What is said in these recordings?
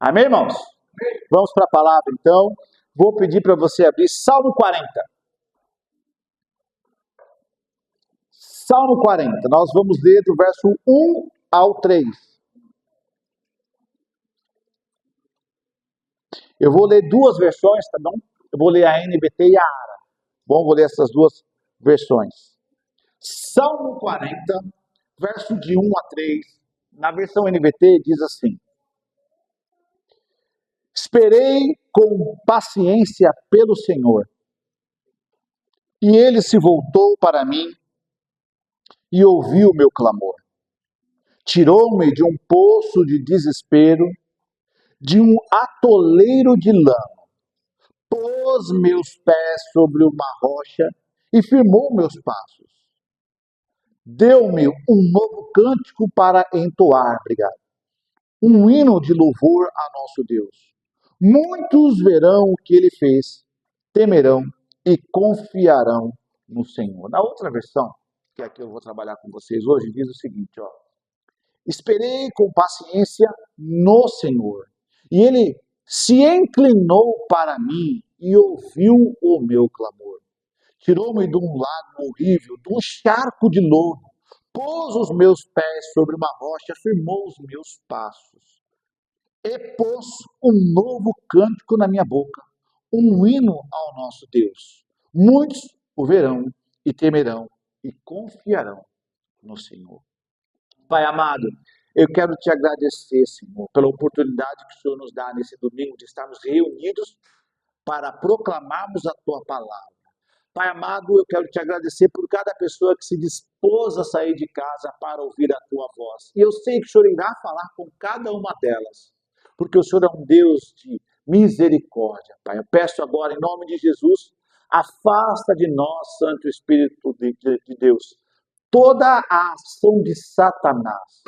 Amém, irmãos? Vamos para a palavra, então. Vou pedir para você abrir Salmo 40. Salmo 40. Nós vamos ler do verso 1 ao 3. Eu vou ler duas versões, tá bom? Eu vou ler a NBT e a ARA. Bom, vou ler essas duas versões. Salmo 40, verso de 1 a 3. Na versão NBT diz assim: Esperei com paciência pelo Senhor, e ele se voltou para mim e ouviu o meu clamor. Tirou-me de um poço de desespero, de um atoleiro de lama. Pôs meus pés sobre uma rocha e firmou meus passos. Deu-me um novo cântico para entoar, obrigado. Um hino de louvor a nosso Deus. Muitos verão o que ele fez, temerão e confiarão no Senhor. Na outra versão, que é a que eu vou trabalhar com vocês hoje, diz o seguinte, ó. Esperei com paciência no Senhor, e ele se inclinou para mim e ouviu o meu clamor. Tirou-me de um lago horrível, de um charco de lodo, pôs os meus pés sobre uma rocha, firmou os meus passos, e pôs um novo cântico na minha boca, um hino ao nosso Deus. Muitos o verão e temerão e confiarão no Senhor. Pai amado, eu quero te agradecer, Senhor, pela oportunidade que o Senhor nos dá nesse domingo de estarmos reunidos para proclamarmos a tua palavra. Pai amado, eu quero te agradecer por cada pessoa que se dispôs a sair de casa para ouvir a tua voz. E eu sei que o Senhor irá falar com cada uma delas, porque o Senhor é um Deus de misericórdia, Pai. Eu peço agora, em nome de Jesus, afasta de nós, Santo Espírito de Deus, toda a ação de Satanás,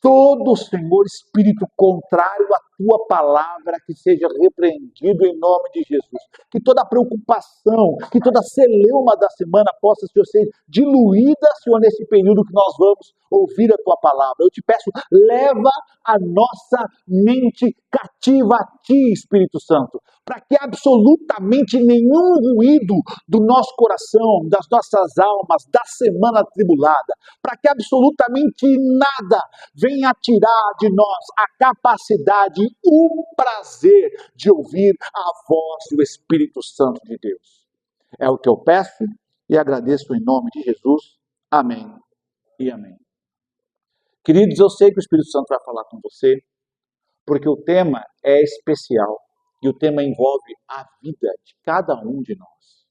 todo, Senhor, espírito contrário à tua palavra, que seja repreendido em nome de Jesus. Que toda preocupação, que toda celeuma da semana possa, Senhor, ser diluída, Senhor, nesse período que nós vamos ouvir a tua palavra. Eu te peço, leva a nossa mente cativa a ti, Espírito Santo, para que absolutamente nenhum ruído do nosso coração, das nossas almas, da semana atribulada, para que absolutamente nada venha tirar de nós a capacidade, o prazer de ouvir a voz do Espírito Santo de Deus. É o que eu peço e agradeço em nome de Jesus. Amém e amém. Queridos, eu sei que o Espírito Santo vai falar com você, porque o tema é especial e o tema envolve a vida de cada um de nós.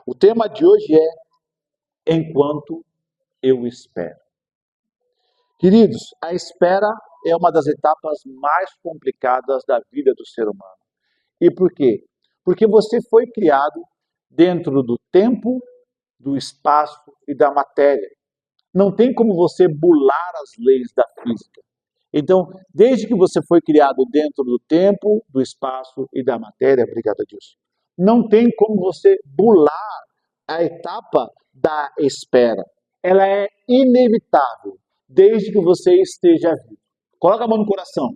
O tema de hoje é Enquanto eu espero. Queridos, a espera é uma das etapas mais complicadas da vida do ser humano. E por quê? Porque você foi criado dentro do tempo, do espaço e da matéria. Não tem como você bular as leis da física. Então, desde que você foi criado dentro do tempo, do espaço e da matéria, obrigado a Deus, não tem como você bular a etapa da espera. Ela é inevitável, desde que você esteja vivo. Coloca a mão no coração.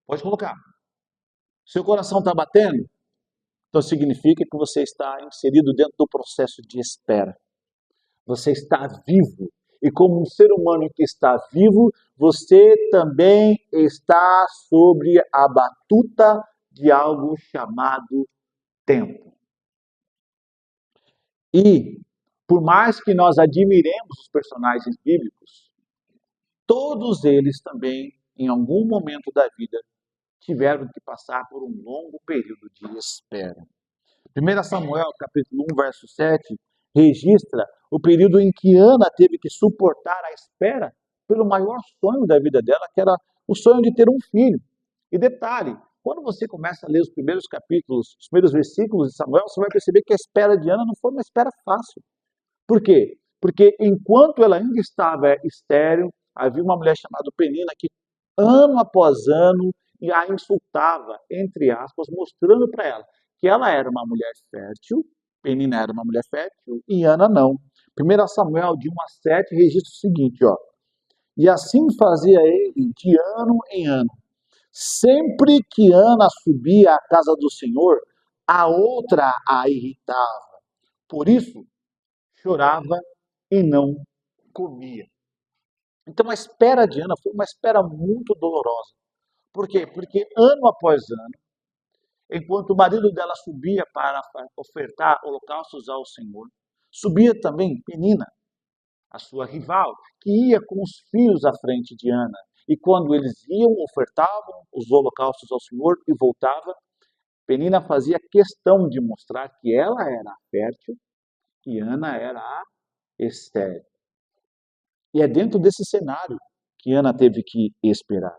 Pode colocar. Seu coração está batendo? Então significa que você está inserido dentro do processo de espera. Você está vivo. E como um ser humano que está vivo, você também está sobre a batuta de algo chamado tempo. E, por mais que nós admiremos os personagens bíblicos, todos eles também, em algum momento da vida, tiveram que passar por um longo período de espera. 1 Samuel, capítulo 1, verso 7, registra o período em que Ana teve que suportar a espera pelo maior sonho da vida dela, que era o sonho de ter um filho. E detalhe, quando você começa a ler os primeiros capítulos, os primeiros versículos de Samuel, você vai perceber que a espera de Ana não foi uma espera fácil. Por quê? Porque enquanto ela ainda estava estéril, havia uma mulher chamada Penina que ano após ano a insultava, entre aspas, mostrando para ela que ela era uma mulher fértil, Penina era uma mulher fértil e Ana não. 1 Samuel de 1 a 7 registra o seguinte, ó. E assim fazia ele de ano em ano, Sempre que Ana subia à casa do Senhor, a outra a irritava. Por isso, chorava e não comia. Então a espera de Ana foi uma espera muito dolorosa. Por quê? Porque ano após ano, enquanto o marido dela subia para ofertar holocaustos ao Senhor, subia também Penina, a sua rival, que ia com os filhos à frente de Ana. E quando eles iam, ofertavam os holocaustos ao Senhor e voltava, Penina fazia questão de mostrar que ela era a fértil e Ana era a estéril. E é dentro desse cenário que Ana teve que esperar.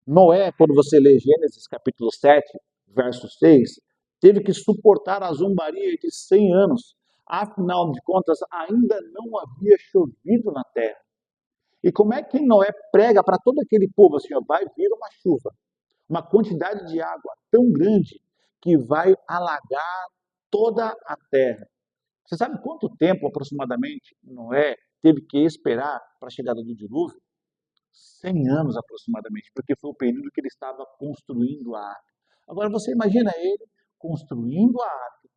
Noé, quando você lê Gênesis capítulo 7, verso 6, teve que suportar a zombaria de 100 anos. Afinal de contas, ainda não havia chovido na terra. E como é que Noé prega para todo aquele povo assim, ó, vai vir uma chuva, uma quantidade de água tão grande que vai alagar toda a terra. Você sabe quanto tempo aproximadamente Noé teve que esperar para a chegada do dilúvio? 100 anos aproximadamente, porque foi o período que ele estava construindo a arca. Agora você imagina ele construindo a arca,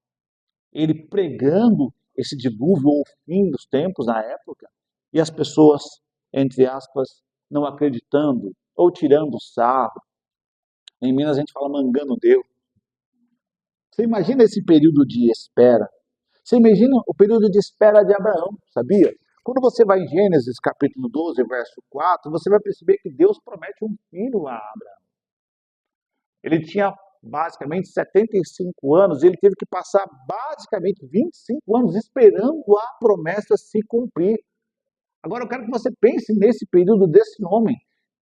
ele pregando esse dilúvio ou o fim dos tempos na época, e as pessoas, entre aspas, não acreditando ou tirando sarro. Em Minas a gente fala mangando Deus. Você imagina esse período de espera. Você imagina o período de espera de Abraão, sabia? Quando você vai em Gênesis capítulo 12, verso 4, você vai perceber que Deus promete um filho a Abraão. Ele tinha basicamente 75 anos, e ele teve que passar basicamente 25 anos esperando a promessa se cumprir. Agora eu quero que você pense nesse período desse homem,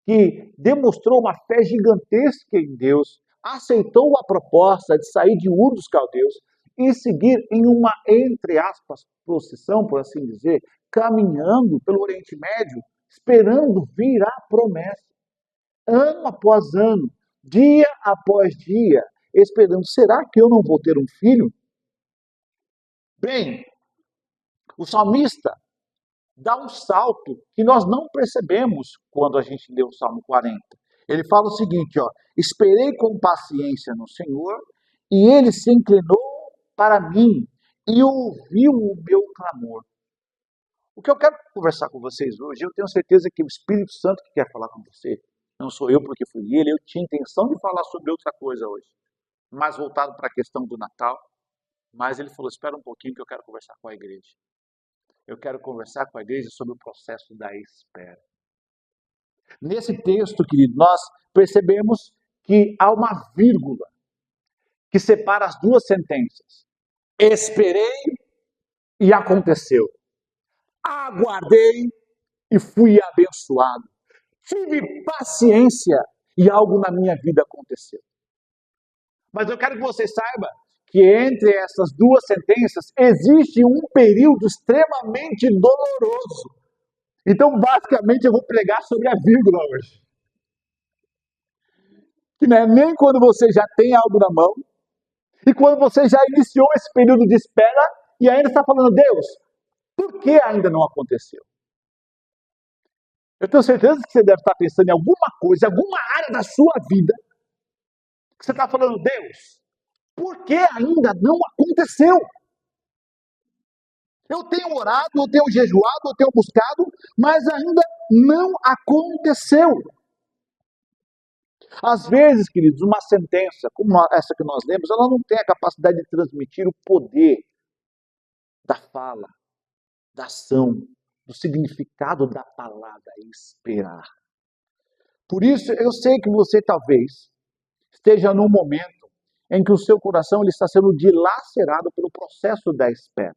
que demonstrou uma fé gigantesca em Deus, aceitou a proposta de sair de Ur dos Caldeus e seguir em uma, entre aspas, procissão, por assim dizer, caminhando pelo Oriente Médio, esperando vir a promessa. Ano após ano, dia após dia, esperando, será que eu não vou ter um filho? Bem, o salmista dá um salto que nós não percebemos quando a gente lê o Salmo 40. Ele fala o seguinte, ó, esperei com paciência no Senhor e ele se inclinou para mim e ouviu o meu clamor. O que eu quero conversar com vocês hoje, eu tenho certeza que o Espírito Santo que quer falar com você, não sou eu porque fui ele, eu tinha intenção de falar sobre outra coisa hoje, mais voltado para a questão do Natal, mas ele falou, espera um pouquinho que eu quero conversar com a igreja. Eu quero conversar com a igreja sobre o processo da espera. Nesse texto, querido, nós percebemos que há uma vírgula que separa as duas sentenças. Esperei e aconteceu. Aguardei e fui abençoado. Tive paciência e algo na minha vida aconteceu. Mas eu quero que você saiba que entre essas duas sentenças existe um período extremamente doloroso. Então, basicamente, eu vou pregar sobre a vírgula hoje. Que não é nem quando você já tem algo na mão, e quando você já iniciou esse período de espera, e ainda está falando, Deus, por que ainda não aconteceu? Eu tenho certeza que você deve estar pensando em alguma coisa, alguma área da sua vida, que você está falando, Deus, por que ainda não aconteceu? Eu tenho orado, eu tenho jejuado, eu tenho buscado, mas ainda não aconteceu. Às vezes, queridos, uma sentença como essa que nós lemos, ela não tem a capacidade de transmitir o poder da fala, da ação, do significado da palavra esperar. Por isso, eu sei que você talvez esteja num momento em que o seu coração ele está sendo dilacerado pelo processo da espera.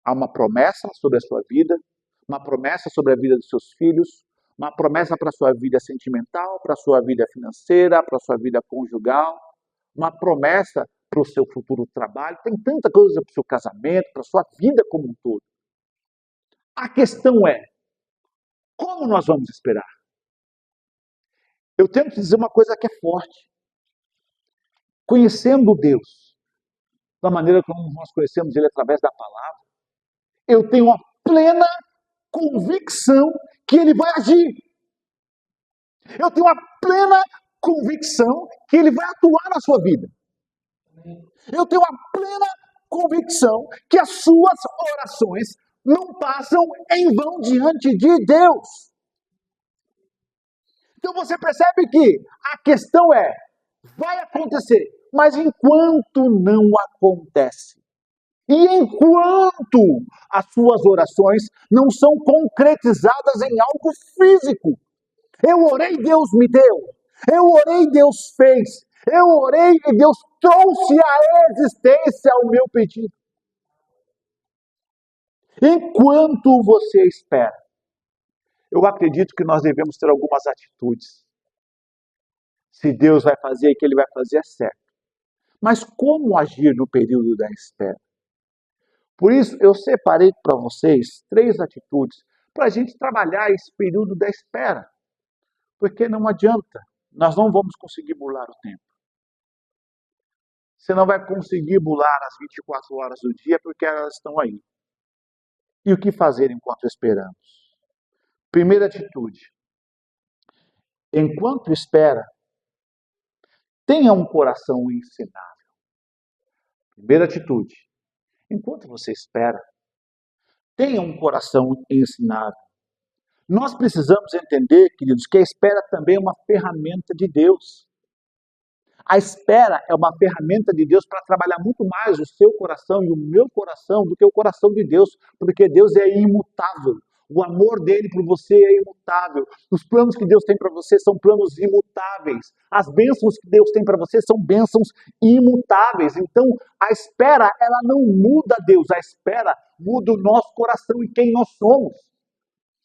Há uma promessa sobre a sua vida, uma promessa sobre a vida dos seus filhos, uma promessa para a sua vida sentimental, para a sua vida financeira, para a sua vida conjugal, uma promessa para o seu futuro trabalho, tem tanta coisa para o seu casamento, para a sua vida como um todo. A questão é, como nós vamos esperar? Eu tenho que dizer uma coisa que é forte. Conhecendo Deus, da maneira como nós conhecemos Ele através da palavra, eu tenho uma plena convicção que Ele vai agir. Eu tenho uma plena convicção que Ele vai atuar na sua vida. Eu tenho a plena convicção que as suas orações não passam em vão diante de Deus. Então você percebe que a questão é, vai acontecer, mas enquanto não acontece, e enquanto as suas orações não são concretizadas em algo físico, eu orei, Deus me deu, eu orei, Deus fez, eu orei e Deus trouxe à existência o meu pedido. Enquanto você espera, eu acredito que nós devemos ter algumas atitudes. Se Deus vai fazer e que Ele vai fazer é certo. Mas como agir no período da espera? Por isso, eu separei para vocês 3 atitudes para a gente trabalhar esse período da espera. Porque não adianta, nós não vamos conseguir burlar o tempo. Você não vai conseguir burlar as 24 horas do dia porque elas estão aí. E o que fazer enquanto esperamos? Primeira atitude. Enquanto espera, tenha um coração ensinável. Primeira atitude. Enquanto você espera, tenha um coração ensinável. Nós precisamos entender, queridos, que a espera também é uma ferramenta de Deus. A espera é uma ferramenta de Deus para trabalhar muito mais o seu coração e o meu coração do que o coração de Deus, porque Deus é imutável. O amor dele por você é imutável. Os planos que Deus tem para você são planos imutáveis. As bênçãos que Deus tem para você são bênçãos imutáveis. Então, a espera, ela não muda Deus. A espera muda o nosso coração e quem nós somos.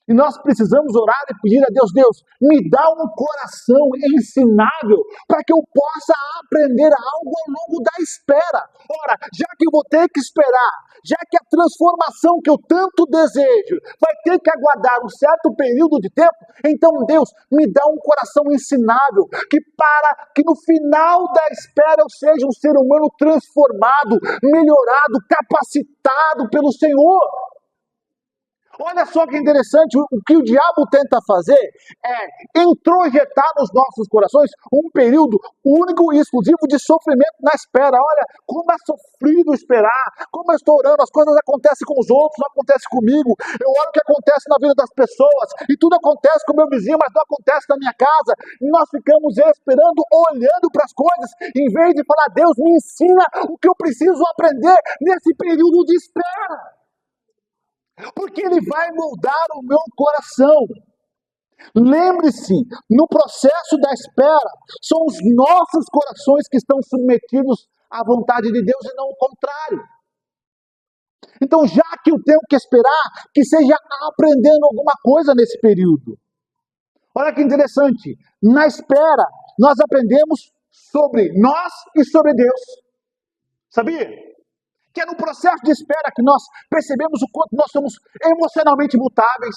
E nós precisamos orar e pedir a Deus, Deus, me dá um coração ensinável para que eu possa aprender algo ao longo da espera. Ora, já que eu vou ter que esperar, já que a transformação que eu tanto desejo vai ter que aguardar um certo período de tempo, então Deus, me dá um coração ensinável para que no final da espera eu seja um ser humano transformado, melhorado, capacitado pelo Senhor. Olha só que interessante, o que o diabo tenta fazer é introjetar nos nossos corações um período único e exclusivo de sofrimento na espera. Olha, como é sofrido esperar, como eu estou orando, as coisas acontecem com os outros, não acontecem comigo. Eu olho o que acontece na vida das pessoas, e tudo acontece com o meu vizinho, mas não acontece na minha casa. E nós ficamos esperando, olhando para as coisas, em vez de falar, Deus, me ensina o que eu preciso aprender nesse período de espera. Porque Ele vai moldar o meu coração. Lembre-se, no processo da espera, são os nossos corações que estão submetidos à vontade de Deus e não o contrário. Então, já que eu tenho que esperar, que seja aprendendo alguma coisa nesse período. Olha que interessante, na espera, nós aprendemos sobre nós e sobre Deus. Sabia? Que é no processo de espera que nós percebemos o quanto nós somos emocionalmente mutáveis.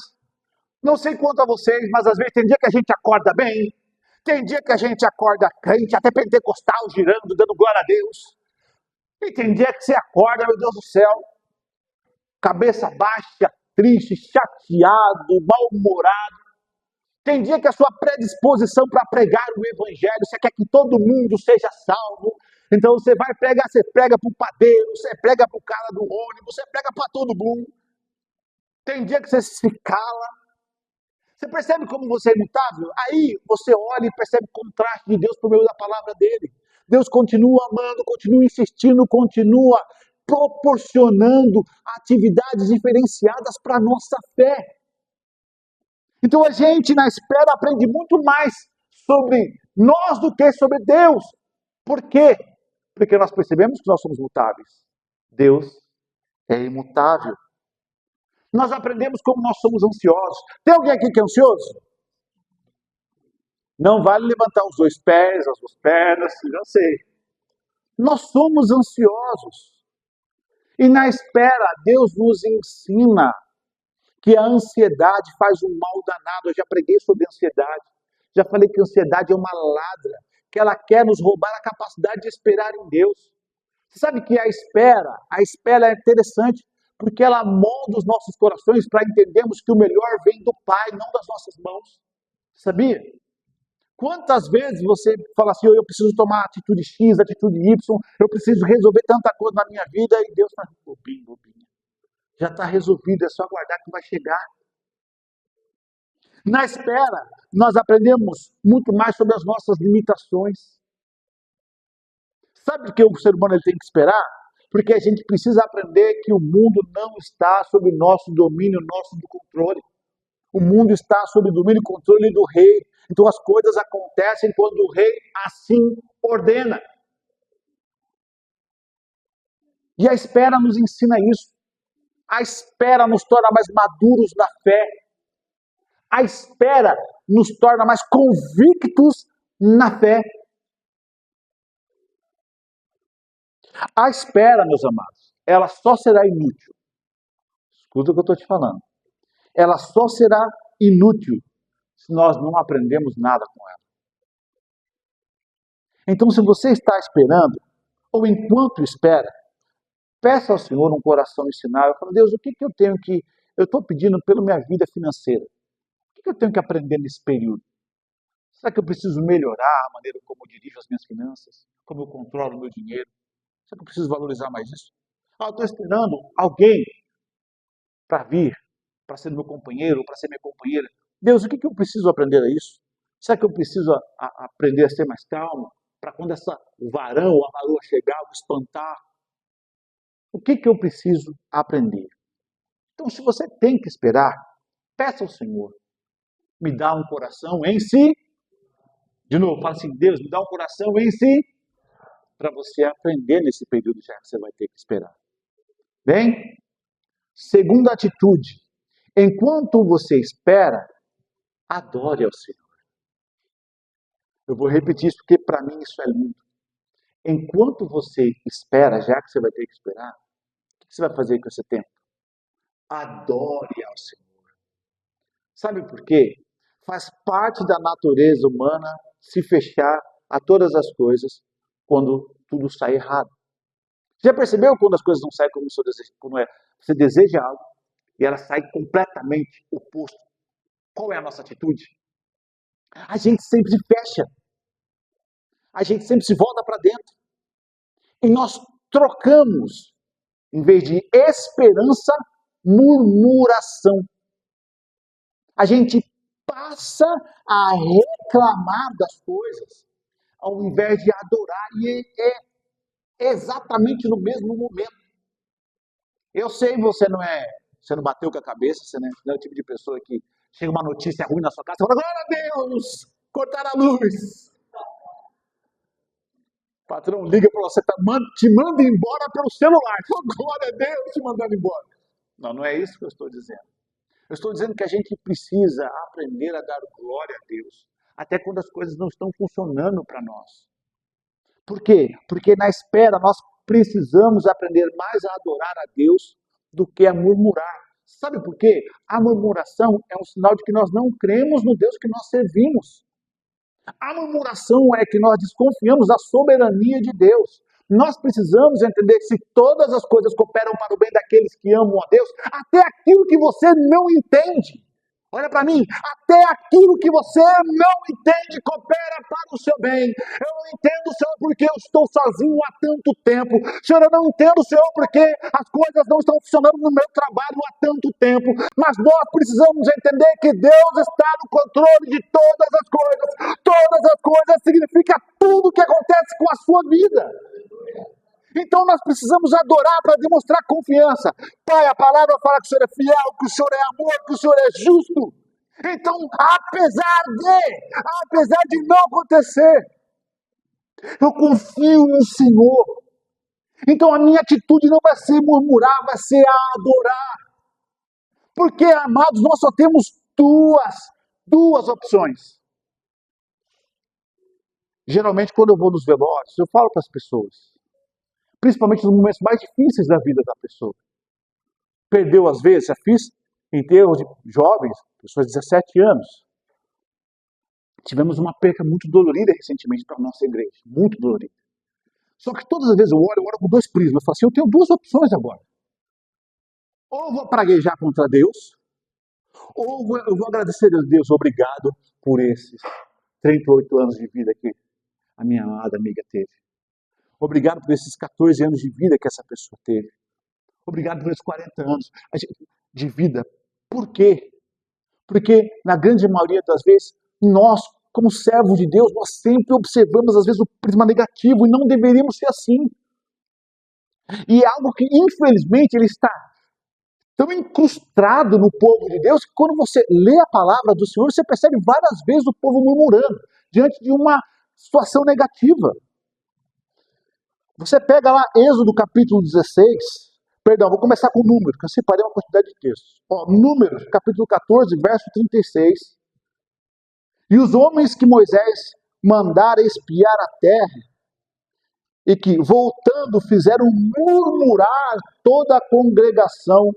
Não sei quanto a vocês, mas às vezes tem dia que a gente acorda bem, tem dia que a gente acorda crente, até pentecostal, girando, dando glória a Deus. E tem dia que você acorda, meu Deus do céu, cabeça baixa, triste, chateado, mal-humorado. Tem dia que a sua predisposição para pregar o evangelho, você quer que todo mundo seja salvo. Então você vai pregar, você prega para o padeiro, você prega para o cara do ônibus, você prega para todo mundo. Tem dia que você se cala. Você percebe como você é imutável? Aí você olha e percebe o contraste de Deus por meio da palavra dele. Deus continua amando, continua insistindo, continua proporcionando atividades diferenciadas para a nossa fé. Então a gente na espera aprende muito mais sobre nós do que sobre Deus. Por quê? Porque nós percebemos que nós somos mutáveis. Deus é imutável. Nós aprendemos como nós somos ansiosos. Tem alguém aqui que é ansioso? Não vale levantar os 2 pés, as 2 pernas, não sei. Nós somos ansiosos. E na espera, Deus nos ensina que a ansiedade faz um mal danado. Eu já preguei sobre ansiedade. Já falei que a ansiedade é uma ladra, que ela quer nos roubar a capacidade de esperar em Deus. Você sabe que a espera é interessante, porque ela molda os nossos corações para entendermos que o melhor vem do Pai, não das nossas mãos. Sabia? Quantas vezes você fala assim, eu preciso tomar atitude X, atitude Y, eu preciso resolver tanta coisa na minha vida, e Deus está bobinho, bobinho. Já está resolvido, é só aguardar que vai chegar. Na espera, nós aprendemos muito mais sobre as nossas limitações. Sabe por que o ser humano ele tem que esperar? Porque a gente precisa aprender que o mundo não está sob nosso domínio, nosso controle. O mundo está sob o domínio e controle do rei. Então as coisas acontecem quando o rei assim ordena. E a espera nos ensina isso. A espera nos torna mais maduros na fé. A espera nos torna mais convictos na fé. A espera, meus amados, ela só será inútil. Escuta o que eu estou te falando. Ela só será inútil se nós não aprendemos nada com ela. Então, se você está esperando, ou enquanto espera, peça ao Senhor um coração ensinável. Fala, Deus, o que eu tenho que... Eu estou pedindo pela minha vida financeira. O que eu tenho que aprender nesse período? Será que eu preciso melhorar a maneira como eu dirijo as minhas finanças? Como eu controlo o meu dinheiro? Será que eu preciso valorizar mais isso? Eu estou esperando alguém para vir, para ser meu companheiro, para ser minha companheira. Deus, o que eu preciso aprender a isso? Será que eu preciso aprender a ser mais calmo? Para quando o varão ou a varoa chegar, eu espantar? O que eu preciso aprender? Então, se você tem que esperar, peça ao Senhor. Me dá um coração em si. De novo, fala assim, Deus, me dá um coração em si. Para você aprender nesse período já que você vai ter que esperar. Bem? Segunda atitude. Enquanto você espera, adore ao Senhor. Eu vou repetir isso porque para mim isso é lindo. Enquanto você espera, já que você vai ter que esperar, o que você vai fazer com esse tempo? Adore ao Senhor. Sabe por quê? Faz parte da natureza humana se fechar a todas as coisas quando tudo sai errado. Já percebeu quando as coisas não saem como você deseja algo e ela sai completamente oposto? Qual é a nossa atitude? A gente sempre se fecha. A gente sempre se volta para dentro. E nós trocamos, em vez de esperança, murmuração. A gente passa a reclamar das coisas, ao invés de adorar. E é exatamente no mesmo momento. Eu sei, você não bateu com a cabeça, você não é o tipo de pessoa que chega uma notícia ruim na sua casa, você fala, glória a Deus, cortaram a luz. O patrão liga para você, te manda embora pelo celular. Glória a Deus, te mandando embora. Não é isso que eu estou dizendo. Eu estou dizendo que a gente precisa aprender a dar glória a Deus, até quando as coisas não estão funcionando para nós. Por quê? Porque na espera nós precisamos aprender mais a adorar a Deus do que a murmurar. Sabe por quê? A murmuração é um sinal de que nós não cremos no Deus que nós servimos. A murmuração é que nós desconfiamos da soberania de Deus. Nós precisamos entender que se todas as coisas cooperam para o bem daqueles que amam a Deus, até aquilo que você não entende, olha para mim, até aquilo que você não entende coopera para o seu bem. Eu não entendo, Senhor, porque eu estou sozinho há tanto tempo. Senhor, eu não entendo, Senhor, porque as coisas não estão funcionando no meu trabalho há tanto tempo. Mas nós precisamos entender que Deus está no controle de todas as coisas. Todas as coisas significa tudo o que acontece com a sua vida. Então nós precisamos adorar para demonstrar confiança. Pai, a palavra fala que o Senhor é fiel, que o Senhor é amor, que o Senhor é justo. Então, apesar de não acontecer, eu confio no Senhor. Então a minha atitude não vai ser murmurar, vai ser adorar. Porque, amados, nós só temos duas opções. Geralmente, quando eu vou nos velórios, eu falo para as pessoas, principalmente nos momentos mais difíceis da vida da pessoa. Perdeu às vezes, já fiz enterros de jovens, pessoas de 17 anos. Tivemos uma perca muito dolorida recentemente para a nossa igreja, muito dolorida. Só que todas as vezes eu oro com dois prismas. Eu falo assim, eu tenho duas opções agora. Ou eu vou praguejar contra Deus, ou eu vou agradecer a Deus, obrigado por esses 38 anos de vida que a minha amada amiga teve. Obrigado por esses 14 anos de vida que essa pessoa teve. Obrigado por esses 40 anos de vida. Por quê? Porque, na grande maioria das vezes, nós, como servos de Deus, nós sempre observamos, às vezes, o prisma negativo, e não deveríamos ser assim. E é algo que, infelizmente, ele está tão incrustado no povo de Deus, que quando você lê a palavra do Senhor, você percebe várias vezes o povo murmurando, diante de uma situação negativa. Você pega lá Êxodo capítulo 16, perdão, vou começar com Números, que eu separei uma quantidade de textos. Números, capítulo 14, verso 36. E os homens que Moisés mandara espiar a terra, e que, voltando, fizeram murmurar toda a congregação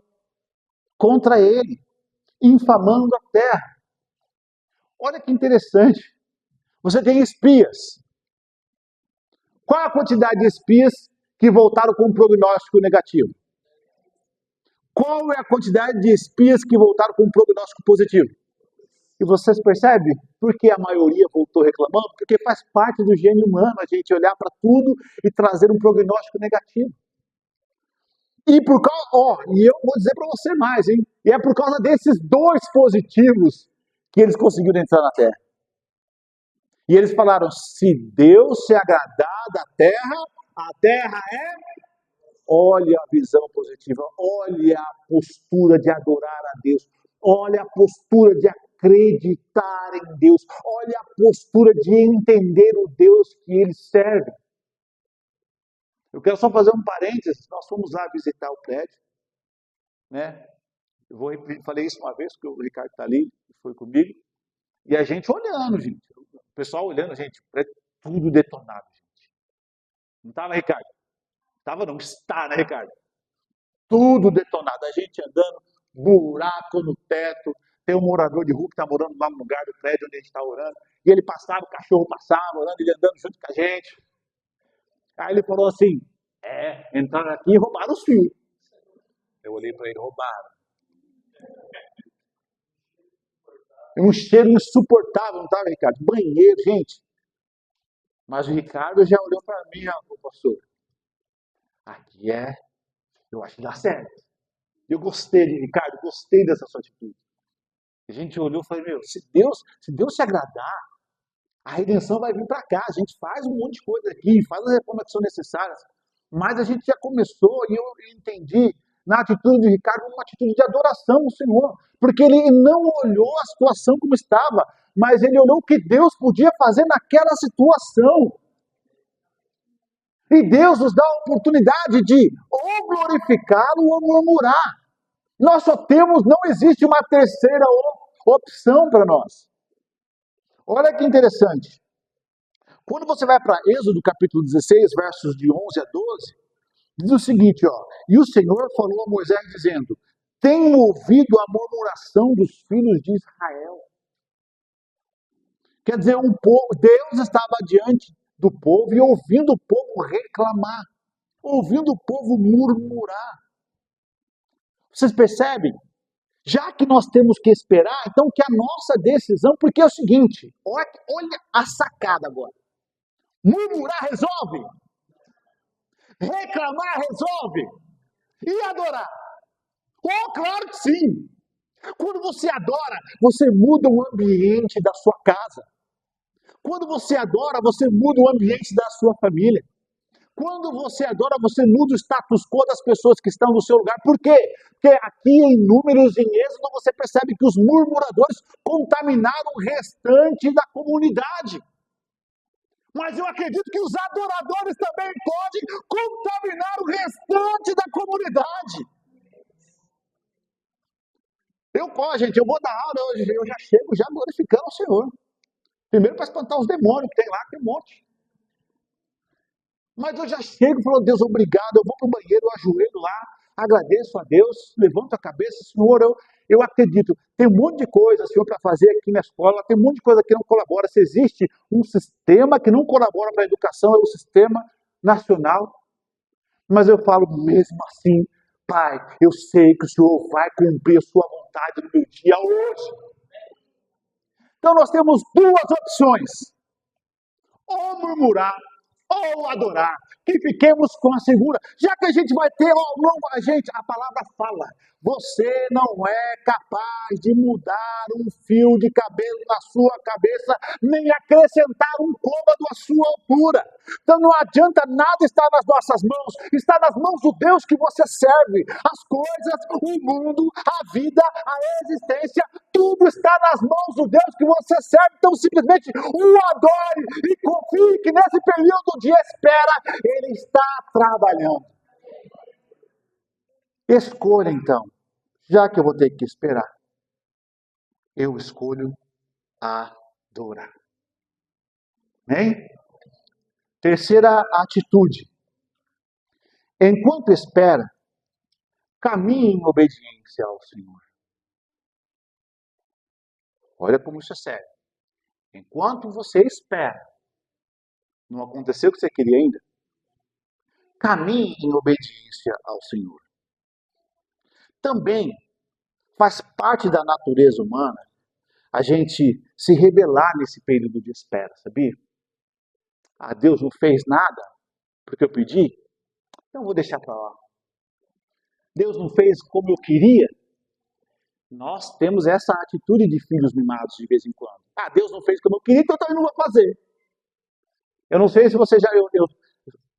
contra ele, infamando a terra. Olha que interessante. Você tem espias. Qual a quantidade de espias que voltaram com um prognóstico negativo? Qual é a quantidade de espias que voltaram com um prognóstico positivo? E vocês percebem por que a maioria voltou reclamando? Porque faz parte do gênio humano a gente olhar para tudo e trazer um prognóstico negativo. E por causa, e eu vou dizer para você mais, hein? E é por causa desses dois positivos que eles conseguiram entrar na terra. E eles falaram, se Deus se agradar da terra, a terra é... Olha a visão positiva, olha a postura de adorar a Deus, olha a postura de acreditar em Deus, olha a postura de entender o Deus que eles servem. Eu quero só fazer um parênteses, nós fomos lá visitar o prédio, né? Falei isso uma vez, porque o Ricardo está ali, foi comigo, e a gente olhando, gente, o pessoal olhando, gente, o prédio tudo detonado, gente. Não estava, Ricardo? Estava não, está, né, Ricardo? Tudo detonado, a gente andando, buraco no teto, tem um morador de rua que está morando lá no lugar do prédio onde a gente está orando, e ele passava, o cachorro passava, orando, ele andando junto com a gente. Aí ele falou assim, entraram aqui e roubaram os fios. Eu olhei para ele, roubaram. Um cheiro insuportável, não estava, Ricardo? Banheiro, gente. Mas o Ricardo já olhou para mim, pastor. Aqui eu acho que dá certo. Eu gostei de Ricardo, gostei dessa sua atitude. A gente olhou e falou, se Deus se agradar, a redenção vai vir para cá. A gente faz um monte de coisa aqui, faz as reformas que são necessárias. Mas a gente já começou, e eu entendi, na atitude de Ricardo, uma atitude de adoração ao Senhor. Porque ele não olhou a situação como estava, mas ele olhou o que Deus podia fazer naquela situação. E Deus nos dá a oportunidade de ou glorificá-lo ou murmurar. Não existe uma terceira opção para nós. Olha que interessante. Quando você vai para Êxodo capítulo 16, versos de 11 a 12, diz o seguinte, e o Senhor falou a Moisés dizendo, tenho ouvido a murmuração dos filhos de Israel. Quer dizer, Deus estava diante do povo e ouvindo o povo reclamar, ouvindo o povo murmurar. Vocês percebem? Já que nós temos que esperar, então que a nossa decisão, porque é o seguinte, olha a sacada agora. Murmurar resolve. Reclamar resolve. E adorar? Claro que sim. Quando você adora, você muda o ambiente da sua casa. Quando você adora, você muda o ambiente da sua família. Quando você adora, você muda o status quo das pessoas que estão no seu lugar. Por quê? Porque aqui em Números e em Êxodo você percebe que os murmuradores contaminaram o restante da comunidade. Mas eu acredito que os adoradores também podem contaminar o restante da comunidade. Eu vou dar aula hoje, eu já chego já glorificando o Senhor. Primeiro para espantar os demônios que tem lá, tem um monte. Mas eu já chego e falo, Deus, obrigado, eu vou para o banheiro, eu ajoelho lá, agradeço a Deus, levanto a cabeça, Senhor, eu acredito, tem um monte de coisa, Senhor, para fazer aqui na escola, tem um monte de coisa que não colabora, se existe um sistema que não colabora para a educação, é o sistema nacional, mas eu falo mesmo assim, Pai, eu sei que o Senhor vai cumprir a sua vontade no meu dia hoje. Então nós temos duas opções: ou murmurar, ou adorar, que fiquemos com a segura. Já que a gente vai ter ao longo, a palavra fala, você não é capaz de mudar um fio de cabelo na sua cabeça, nem acrescentar um côvado à sua altura. Então não adianta nada estar nas nossas mãos, está nas mãos do Deus que você serve. As coisas, o mundo, a vida, a existência, tudo está nas mãos do Deus que você serve. Então simplesmente o adore e confie que nesse período de espera ele está trabalhando. Escolha então, já que eu vou ter que esperar, eu escolho adorar. Amém? Terceira atitude. Enquanto espera, caminhe em obediência ao Senhor. Olha como isso é sério. Enquanto você espera, não aconteceu o que você queria ainda? Caminhe em obediência ao Senhor. Também faz parte da natureza humana a gente se rebelar nesse período de espera, sabia? Ah, Deus não fez nada porque eu pedi, então vou deixar para lá. Deus não fez como eu queria. Nós temos essa atitude de filhos mimados de vez em quando. Ah, Deus não fez como eu queria, então eu também não vou fazer. Eu não sei se você já... Eu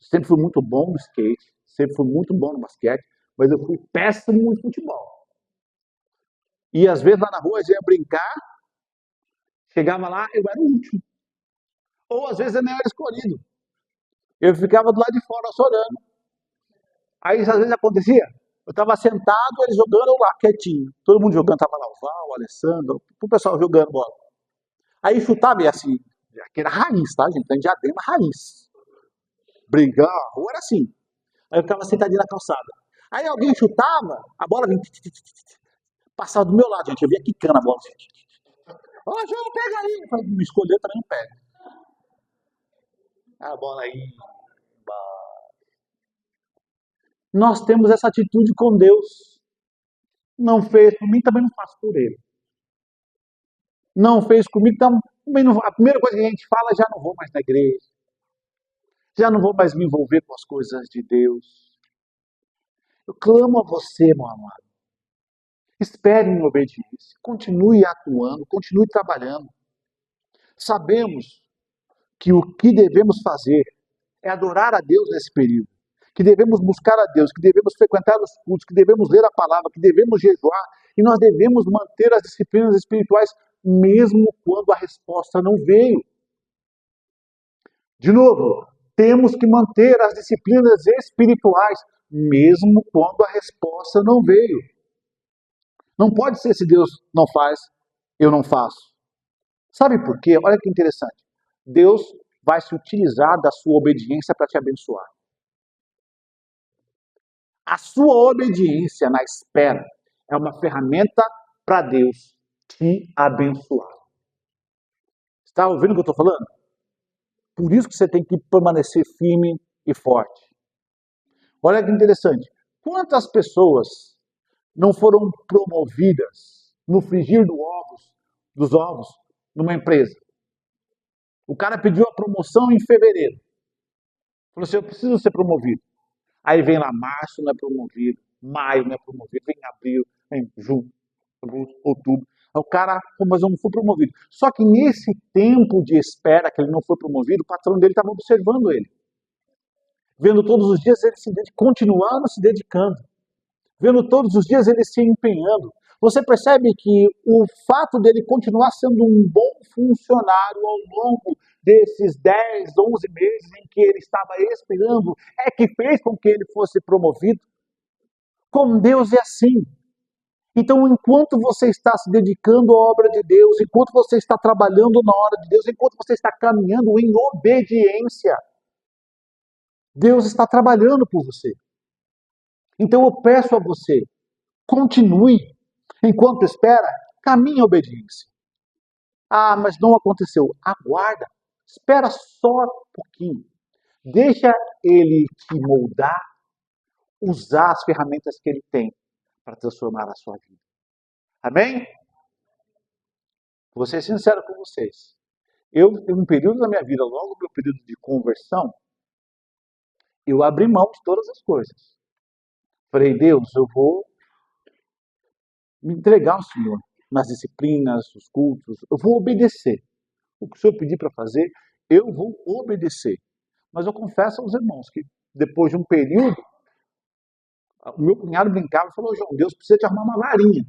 sempre fui muito bom no skate, sempre fui muito bom no basquete, mas eu fui péssimo no futebol. E às vezes lá na rua eu ia brincar, chegava lá, eu era o último. Ou às vezes eu nem era escolhido. Eu ficava do lado de fora só olhando. Aí às vezes acontecia, eu estava sentado, eles jogando lá, quietinho. Todo mundo jogando, estava lá o Val, o Alessandro, o pessoal jogando bola. Aí chutava e assim, aquela raiz, tá, gente? Em Diadema, raiz. Brigar, a rua era assim. Aí eu ficava sentadinho na calçada. Aí alguém chutava, a bola vinha, passava do meu lado, gente. Eu via quicando a bola. Ó, João, pega aí. Eu falei, me escolheu, também não pega. A bola aí. Nós temos essa atitude com Deus. Não fez por mim, também não faço por ele. Não fez comigo, também não. A primeira coisa que a gente fala, já não vou mais na igreja. Já não vou mais me envolver com as coisas de Deus. Eu clamo a você, meu amado. Espere em obediência. Continue atuando, continue trabalhando. Sabemos que o que devemos fazer é adorar a Deus nesse período. Que devemos buscar a Deus, que devemos frequentar os cultos, que devemos ler a palavra, que devemos jejuar. E nós devemos manter as disciplinas espirituais mesmo quando a resposta não veio. De novo, temos que manter as disciplinas espirituais mesmo quando a resposta não veio. Não pode ser se Deus não faz, eu não faço. Sabe por quê? Olha que interessante. Deus vai se utilizar da sua obediência para te abençoar. A sua obediência na espera é uma ferramenta para Deus te abençoar. Está ouvindo o que eu estou falando? Por isso que você tem que permanecer firme e forte. Olha que interessante. Quantas pessoas não foram promovidas no frigir dos ovos numa empresa? O cara pediu a promoção em fevereiro. Falou assim, eu preciso ser promovido. Aí vem lá março, não é promovido. Maio não é promovido. Vem abril, vem junho, outubro. Aí o cara, mas eu não fui promovido. Só que nesse tempo de espera que ele não foi promovido, o patrão dele estava observando ele. Vendo todos os dias ele continuando se dedicando. Vendo todos os dias ele se empenhando. Você percebe que o fato dele continuar sendo um bom funcionário ao longo desses 10, 11 meses em que ele estava esperando, é que fez com que ele fosse promovido? Com Deus é assim. Então, enquanto você está se dedicando à obra de Deus, enquanto você está trabalhando na obra de Deus, enquanto você está caminhando em obediência, Deus está trabalhando por você. Então eu peço a você, continue. Enquanto espera, caminhe em obediência. Ah, mas não aconteceu. Aguarda. Espera só um pouquinho. Deixa ele te moldar, usar as ferramentas que ele tem para transformar a sua vida. Amém? Vou ser sincero com vocês. Eu, em um período da minha vida, logo no meu período de conversão, eu abri mão de todas as coisas. Falei, Deus, eu vou me entregar ao Senhor nas disciplinas, nos cultos, eu vou obedecer. O que o Senhor pedir para fazer, eu vou obedecer. Mas eu confesso aos irmãos que depois de um período, o meu cunhado brincava e falou, João, Deus precisa te arrumar uma varinha.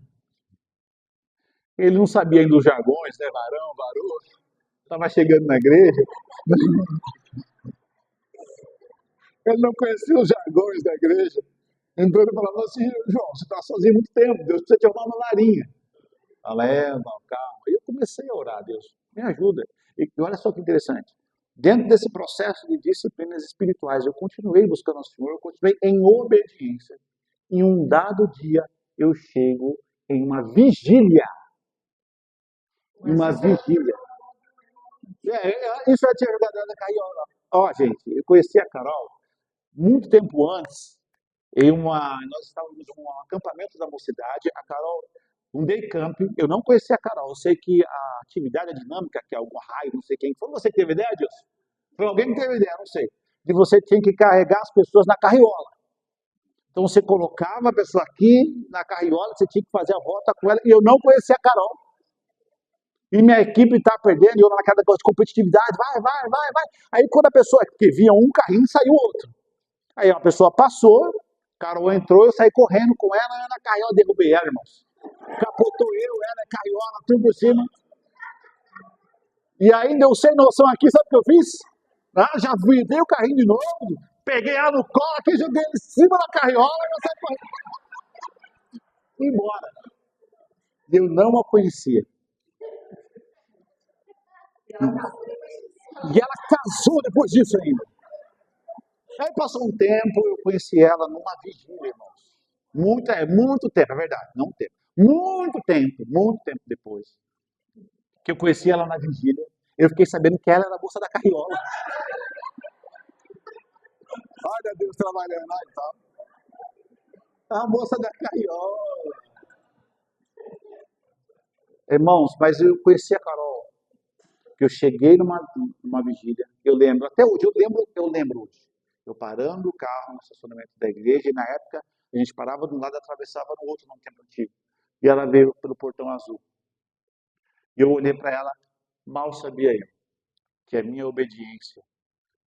Ele não sabia ainda os jargões, né? Varão, varoa. Estava chegando na igreja, ele não conhecia os jargões da igreja. Então ele falava assim, João, você está sozinho há muito tempo, Deus precisa te arrumar uma varinha. Leva, calma. E eu comecei a orar, Deus, me ajuda. E olha só que interessante. Dentro desse processo de disciplinas espirituais, eu continuei buscando ao Senhor, eu continuei em obediência. Em um dado dia, eu chego em uma vigília. Uma vigília. Isso é a verdadeira Caiola. Ó, gente, eu conheci a Carol muito tempo antes. Nós estávamos em um acampamento da mocidade. A Carol, um day camp. Eu não conhecia a Carol. Eu sei que a atividade dinâmica, que é algum raio, não sei quem. Foi você que teve ideia disso? Foi alguém que teve ideia, não sei. De você tinha que carregar as pessoas na carriola. Então você colocava a pessoa aqui na carriola, você tinha que fazer a volta com ela. E eu não conhecia a Carol. E minha equipe está perdendo, e eu naquela coisa de competitividade, vai. Aí quando a pessoa que via um carrinho, saiu outro. Aí uma pessoa passou, Carol entrou, eu saí correndo com ela, na carriola, derrubei ela, irmãos. Capotou eu, ela, carriola, tudo por cima. E ainda eu sem noção aqui, sabe o que eu fiz? Já virei o carrinho de novo, peguei ela no colo, aqui, joguei em cima da carriola e eu saí correndo. Fui embora. Eu não a conhecia. E ela casou depois disso ainda. Aí passou um tempo, eu conheci ela numa vigília, irmãos. Muito tempo, é verdade, não tempo. Muito tempo depois, que eu conheci ela na vigília, eu fiquei sabendo que ela era a moça da carriola. Olha Deus trabalhando lá e tal. A moça da carriola. Irmãos, mas eu conheci a Carol, que eu cheguei numa vigília, eu lembro, até hoje, eu lembro hoje. Eu parando o carro no estacionamento da igreja, e na época a gente parava de um lado e atravessava no outro, num tempo antigo. E ela veio pelo portão azul. E eu olhei para ela, mal sabia eu que a minha obediência,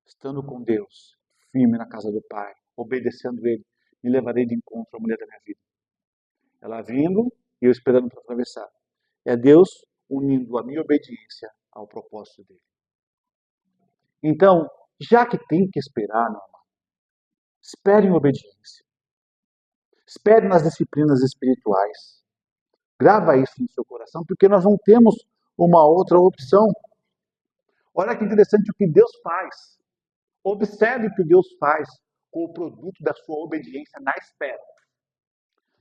estando com Deus, firme na casa do Pai, obedecendo Ele, me levarei de encontro à mulher da minha vida. Ela vindo e eu esperando para atravessar. É Deus unindo a minha obediência ao propósito dele. Então, já que tem que esperar, meu irmão, espere em obediência. Espere nas disciplinas espirituais. Grava isso no seu coração, porque nós não temos uma outra opção. Olha que interessante o que Deus faz. Observe o que Deus faz com o produto da sua obediência na espera.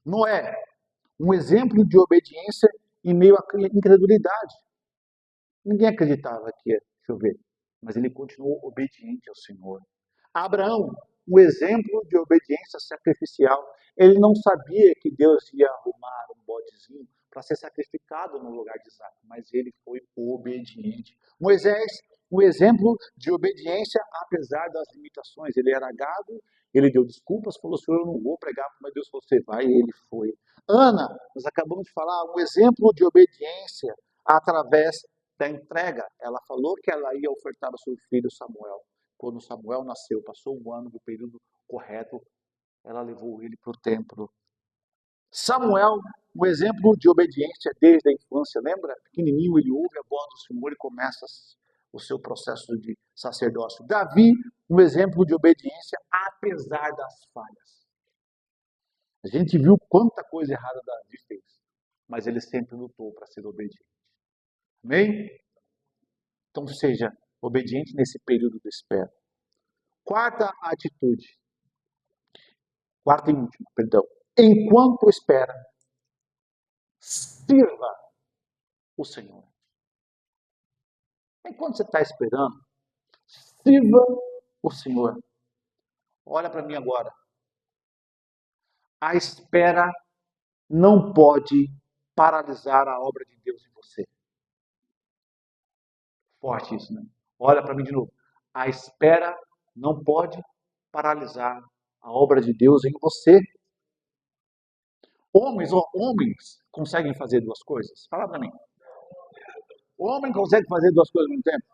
Noé, um exemplo de obediência em meio à incredulidade. Ninguém acreditava que ia chover, mas ele continuou obediente ao Senhor. Abraão, um exemplo de obediência sacrificial. Ele não sabia que Deus ia arrumar um bodezinho para ser sacrificado no lugar de Isaac, mas ele foi obediente. Moisés, um exemplo de obediência apesar das limitações. Ele era gado, ele deu desculpas, falou, Senhor, eu não vou pregar, mas Deus falou, você vai, e ele foi. Ana, nós acabamos de falar, um exemplo de obediência através da entrega. Ela falou que ela ia ofertar ao seu filho Samuel. Quando Samuel nasceu, passou um ano do período correto, ela levou ele para o templo. Samuel, um exemplo de obediência desde a infância, lembra? Pequenininho, ele ouve a voz do Senhor e começa o seu processo de sacerdócio. Davi, um exemplo de obediência apesar das falhas. A gente viu quanta coisa errada Davi fez, mas ele sempre lutou para ser obediente. Amém? Então seja obediente nesse período de espera. Quarta atitude. Quarta e última, perdão. Enquanto espera, sirva o Senhor. Enquanto você está esperando, sirva o Senhor. Olha para mim agora. A espera não pode paralisar a obra de Deus em você. Forte isso, né? Olha para mim de novo. A espera não pode paralisar a obra de Deus em você. Homens conseguem fazer duas coisas? Fala para mim. O homem consegue fazer duas coisas ao mesmo tempo?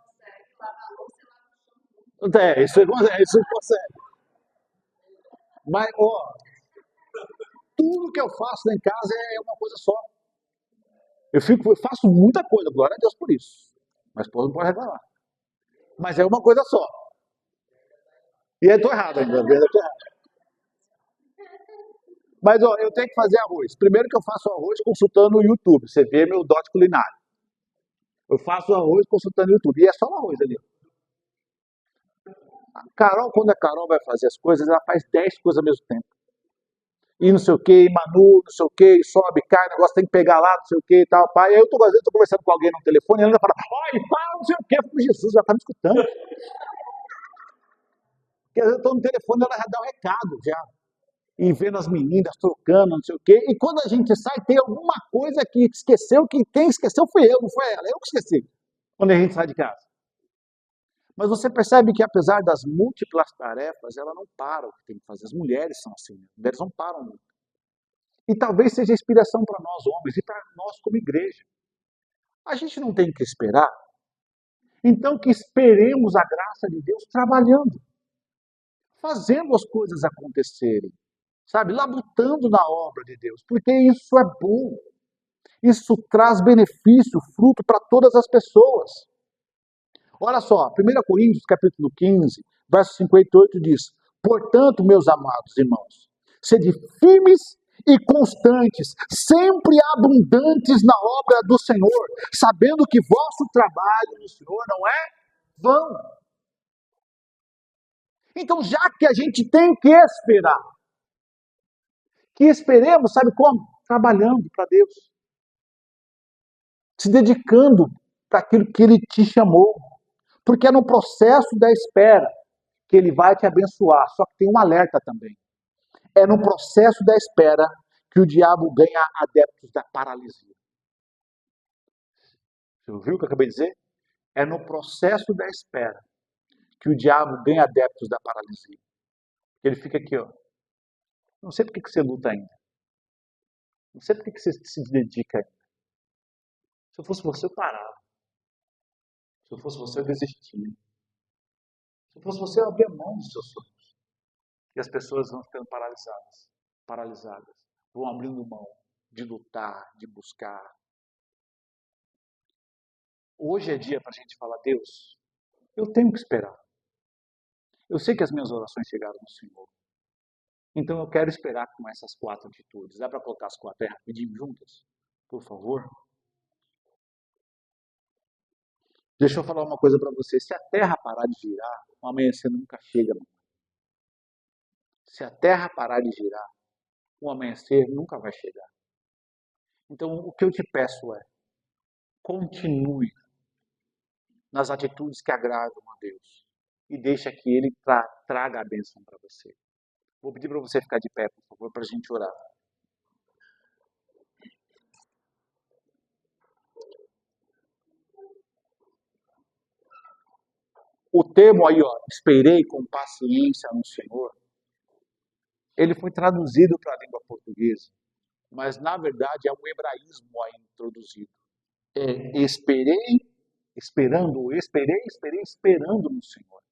Isso consegue. Mas, ó, tudo que eu faço lá em casa é uma coisa só. Eu faço muita coisa, glória a Deus por isso. Mas esposa não pode reclamar. Mas é uma coisa só. E eu tô errado ainda, eu tô errado. Mas ó, eu tenho que fazer arroz. Primeiro que eu faço arroz consultando o YouTube. Você vê meu dote culinário. Eu faço arroz consultando o YouTube. E é só o arroz ali. A Carol, quando a Carol vai fazer as coisas, ela faz 10 coisas ao mesmo tempo. E não sei o que, e Manu, não sei o que, sobe, cai, o negócio tem que pegar lá, não sei o que e tal, pai. Aí eu tô, às vezes, tô conversando com alguém no telefone, e ela fala, olha, fala, não sei o que, eu falo, Jesus, já tá me escutando. Porque às vezes eu tô no telefone, ela já dá um recado, já. E vendo as meninas trocando, não sei o quê. E quando a gente sai, tem alguma coisa que esqueceu, que quem esqueceu foi eu, não foi ela. Eu que esqueci. Quando a gente sai de casa. Mas você percebe que apesar das múltiplas tarefas, ela não para o que tem que fazer. As mulheres são assim, as mulheres não param nunca. E talvez seja inspiração para nós homens e para nós como igreja. A gente não tem que esperar, então que esperemos a graça de Deus trabalhando, fazendo as coisas acontecerem, sabe? Labutando na obra de Deus, porque isso é bom. Isso traz benefício, fruto para todas as pessoas. Olha só, 1 Coríntios capítulo 15, verso 58 diz: portanto, meus amados irmãos, sede firmes e constantes, sempre abundantes na obra do Senhor, sabendo que vosso trabalho no Senhor não é vão. Então, já que a gente tem que esperar, que esperemos, sabe como? Trabalhando para Deus, se dedicando para aquilo que Ele te chamou. Porque é no processo da espera que Ele vai te abençoar. Só que tem um alerta também. É no processo da espera que o diabo ganha adeptos da paralisia. Você ouviu o que eu acabei de dizer? É no processo da espera que o diabo ganha adeptos da paralisia. Ele fica aqui, ó. Não sei por que você luta ainda. Não sei por que você se dedica ainda. Se eu fosse você, eu parava. Se eu fosse você, eu desistia. Se eu fosse você, eu abria mão dos seus sonhos. E as pessoas vão ficando paralisadas. Paralisadas. Vão abrindo mão de lutar, de buscar. Hoje é dia para a gente falar, Deus, eu tenho que esperar. Eu sei que as minhas orações chegaram no Senhor. Então eu quero esperar com essas 4 atitudes. Dá para colocar as 4 aí rapidinho juntas? Por favor? Deixa eu falar uma coisa para você. Se a Terra parar de girar, o amanhecer nunca chega. Mano. Se a Terra parar de girar, o amanhecer nunca vai chegar. Então o que eu te peço é, continue nas atitudes que agradam a Deus. E deixa que Ele traga a bênção para você. Vou pedir para você ficar de pé, por favor, para a gente orar. O termo aí, ó, esperei com paciência no Senhor, ele foi traduzido para a língua portuguesa, mas na verdade é um hebraísmo aí introduzido. É esperei, esperei, esperando no Senhor.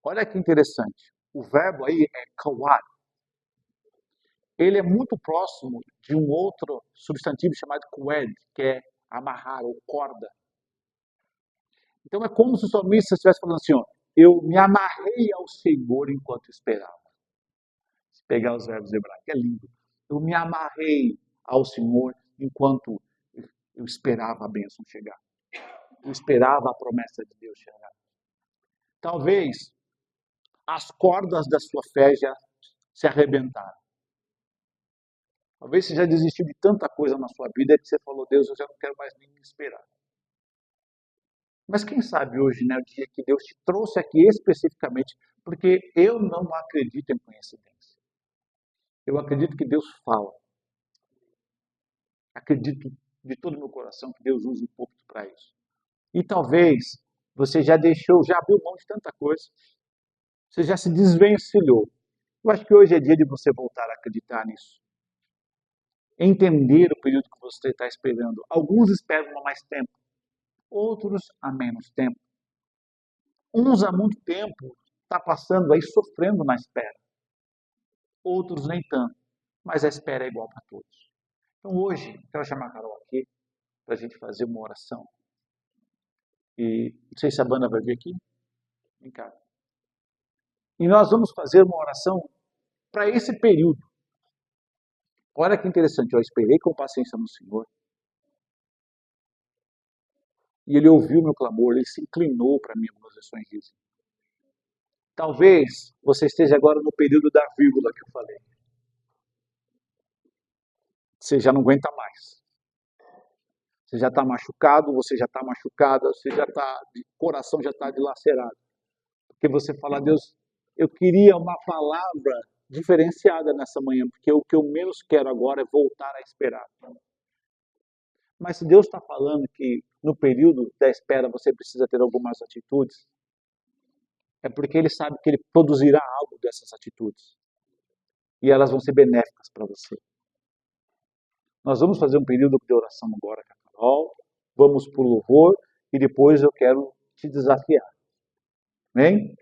Olha que interessante. O verbo aí é kawad. Ele é muito próximo de um outro substantivo chamado kued, que é amarrar ou corda. Então é como se o salmista estivesse falando assim, ó, eu me amarrei ao Senhor enquanto esperava. Se pegar os verbos hebraicos, é lindo. Eu me amarrei ao Senhor enquanto eu esperava a bênção chegar. Eu esperava a promessa de Deus chegar. Talvez as cordas da sua fé já se arrebentaram. Talvez você já desistiu de tanta coisa na sua vida que você falou, Deus, eu já não quero mais nem esperar. Mas quem sabe hoje, né, o dia que Deus te trouxe aqui especificamente, porque eu não acredito em coincidência. Eu acredito que Deus fala. Acredito de todo o meu coração que Deus usa o púlpito para isso. E talvez você já deixou, já abriu mão de tanta coisa. Você já se desvencilhou. Eu acho que hoje é dia de você voltar a acreditar nisso. Entender o período que você está esperando. Alguns esperam há mais tempo, outros há menos tempo. Uns há muito tempo, está passando aí sofrendo na espera. Outros nem tanto, mas a espera é igual para todos. Então hoje, quero chamar a Carol aqui para a gente fazer uma oração. E não sei se a banda vai vir aqui. Vem cá. E nós vamos fazer uma oração para esse período. Olha que interessante, eu esperei com paciência no Senhor. E Ele ouviu meu clamor, Ele se inclinou para mim, algumas versões dizem. Talvez você esteja agora no período da vírgula que eu falei. Você já não aguenta mais. Você já está machucado, você já está machucada, você já está, o coração já está dilacerado. Porque você fala, Deus, eu queria uma palavra diferenciada nessa manhã, porque o que eu menos quero agora é voltar a esperar. Mas se Deus está falando que no período da espera você precisa ter algumas atitudes, é porque Ele sabe que Ele produzirá algo dessas atitudes. E elas vão ser benéficas para você. Nós vamos fazer um período de oração agora com a Carol, vamos para o louvor e depois eu quero te desafiar. Amém?